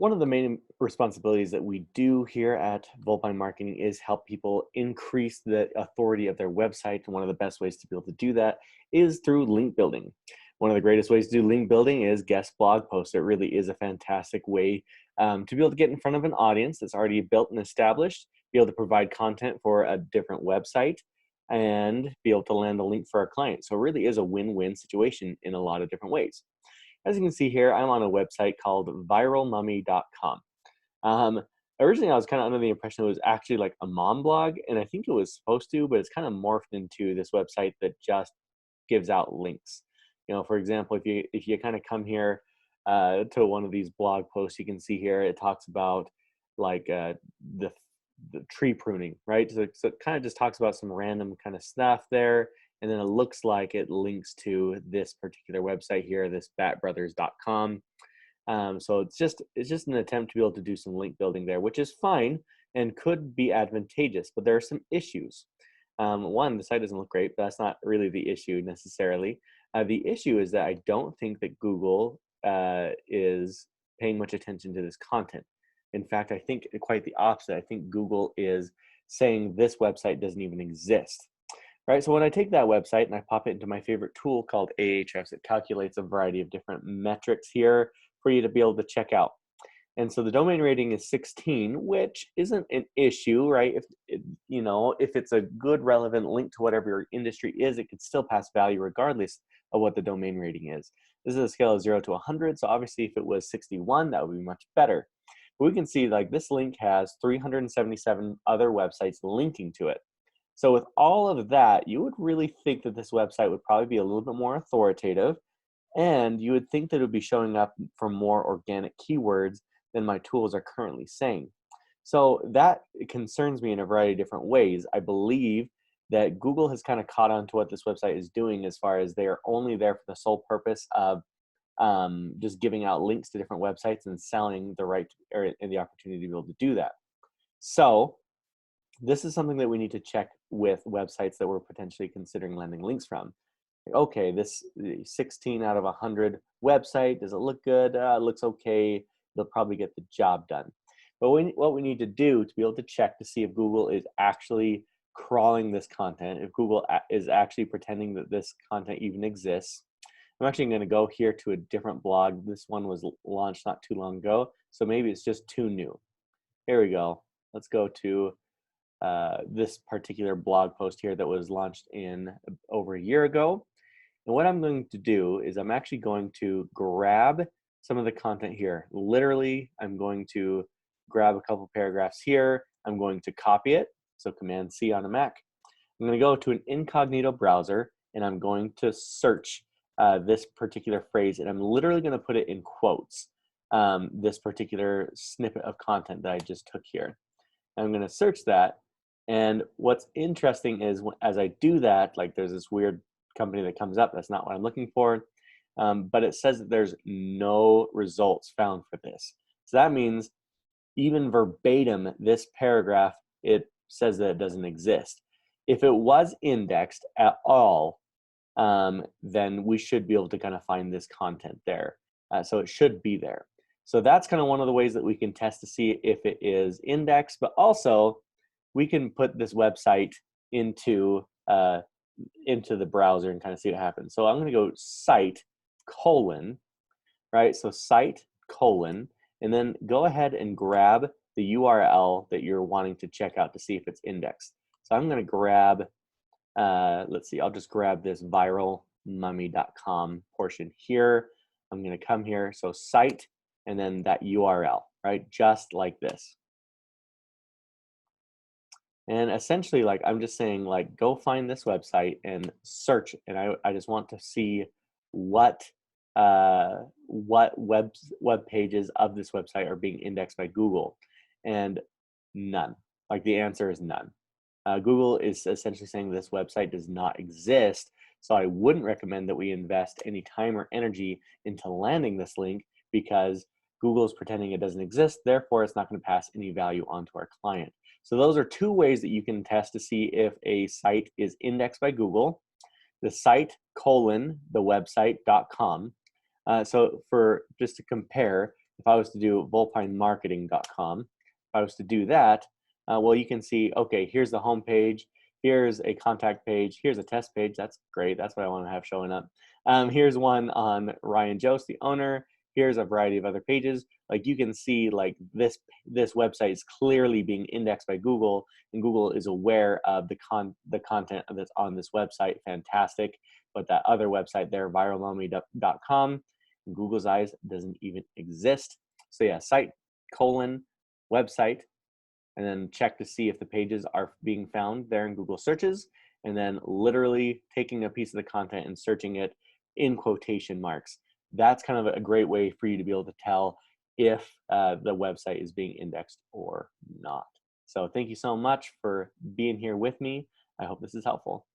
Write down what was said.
One of the main responsibilities that we do here at Volpine Marketing is help people increase the authority of their website. And one of the best ways to be able to do that is through link building. One of the greatest ways to do link building is guest blog posts. It really is a fantastic way to be able to get in front of an audience that's already built and established, be able to provide content for a different website, and be able to land a link for our client. So it really is a win-win situation in a lot of different ways. As you can see here, I'm on a website called viralmummy.com. Um, Originally, I was kind of under the impression it was actually like a mom blog, and I think it was supposed to, but it's kind of morphed into this website that just gives out links. For example, if you kind of come here to one of these blog posts, you can see here it talks about like the tree pruning, right? So it kind of just talks about some random kind of stuff there. And then it looks like it links to this particular website here, this batbrothers.com. So it's just an attempt to be able to do some link building there, which is fine and could be advantageous, but there are some issues. One, the site doesn't look great, but that's not really the issue necessarily. The issue is that I don't think that Google is paying much attention to this content. In fact, I think quite the opposite. I think Google is saying this website doesn't even exist. Right, so when I take that website and I pop it into my favorite tool called Ahrefs, it calculates a variety of different metrics here for you to be able to check out. And so the domain rating is 16, which isn't an issue, right? If it's a good relevant link to whatever your industry is, it could still pass value regardless of what the domain rating is. This is a scale of 0 to 100, so obviously if it was 61, that would be much better. But we can see like this link has 377 other websites linking to it. So with all of that, you would really think that this website would probably be a little bit more authoritative, and you would think that it would be showing up for more organic keywords than my tools are currently saying. So that concerns me in a variety of different ways. I believe that Google has kind of caught on to what this website is doing as far as they are only there for the sole purpose of just giving out links to different websites and selling the right and the opportunity to be able to do that. So this is something that we need to check with websites that we're potentially considering landing links from. Okay, this 16 out of 100 website, does it look good? It looks okay. They'll probably get the job done. But what we need to do to be able to check to see if Google is actually crawling this content, if Google is actually pretending that this content even exists. I'm actually going to go here to a different blog. This one was launched not too long ago, so maybe it's just too new. Here we go. Let's go to this particular blog post here that was launched in over a year ago. And what I'm going to do is I'm actually going to grab some of the content here. Literally, I'm going to grab a couple paragraphs here. I'm going to copy it. So Command C on a Mac. I'm going to go to an incognito browser and I'm going to search this particular phrase. And I'm literally going to put it in quotes, this particular snippet of content that I just took here. I'm going to search that. And what's interesting is as I do that, like there's this weird company that comes up. That's not what I'm looking for. But it says that there's no results found for this. So that means even verbatim, this paragraph, it says that it doesn't exist. If it was indexed at all, then we should be able to kind of find this content there. So it should be there. So that's kind of one of the ways that we can test to see if it is indexed, but also we can put this website into the browser and kind of see what happens. So I'm going to go site : right? So site : and then go ahead and grab the URL that you're wanting to check out to see if it's indexed. So I'm going to grab, let's see, I'll just grab this viralmummy.com portion here. I'm going to come here, so site, and then that URL, right? Just like this. And essentially, like I'm just saying, like go find this website and search. And I just want to see what web pages of this website are being indexed by Google, and none. Like the answer is none. Google is essentially saying this website does not exist. So I wouldn't recommend that we invest any time or energy into landing this link because Google is pretending it doesn't exist. Therefore, it's not going to pass any value on to our client. So those are two ways that you can test to see if a site is indexed by Google. The site : the website.com. So for just to compare, if I was to do vulpinemarketing.com, if I was to do that, well, you can see, okay, here's the home page, here's a contact page, here's a test page. That's great. That's what I want to have showing up. Here's one on Ryan Jost, the owner. Here's a variety of other pages. Like you can see, like this website is clearly being indexed by Google, and Google is aware of the content that's on this website. Fantastic. But that other website there, viralommy.com, in Google's eyes doesn't even exist. So yeah, site colon website, and then check to see if the pages are being found there in Google searches, and then literally taking a piece of the content and searching it in quotation marks. That's kind of a great way for you to be able to tell if the website is being indexed or not. So thank you so much for being here with me. I hope this is helpful.